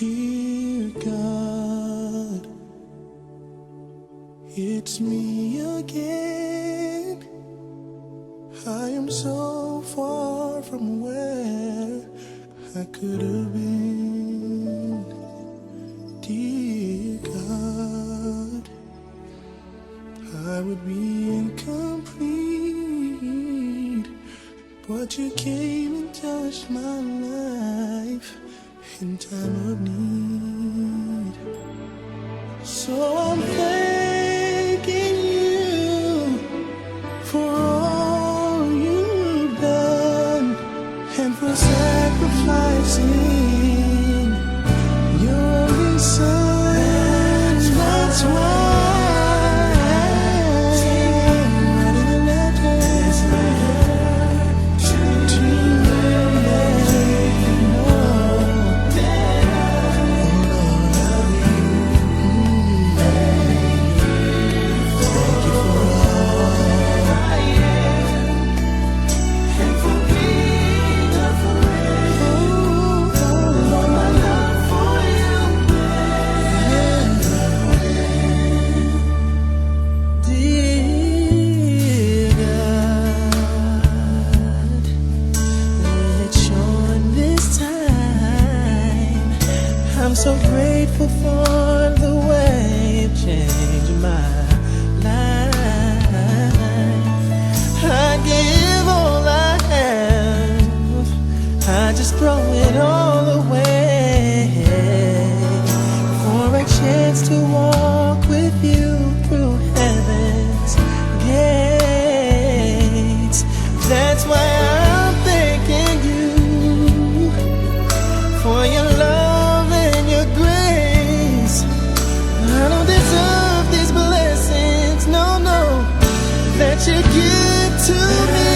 Dear God, it's me again. I am so far from where I could have been. Dear God, I would be incomplete, but you came and touched my life in time of need. So I'm thanking you for all you've done and for sacrificing your only son. That's why I'm so grateful for the way you changed my life. I give all I have, I just throw it all away for a chance to walk with you through heaven's gates. That's why I'm thanking you for your love. That you give to me.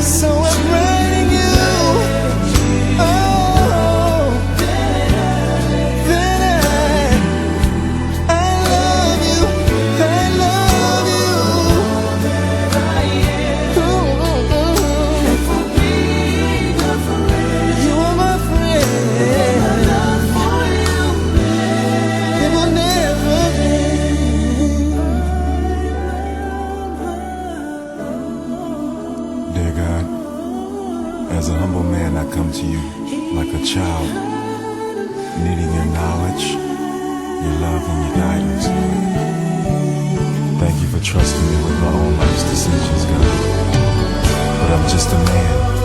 So I'm writing you, oh, that I love you, I love you. You are my friend. Dear God, as a humble man, I come to you like a child, needing your knowledge, your love, and your guidance, Lord. Thank you for trusting me with my own life's decisions, God. But I'm just a man,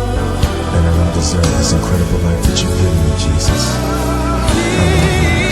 and I don't deserve this incredible life that you've given me, Jesus. I love you.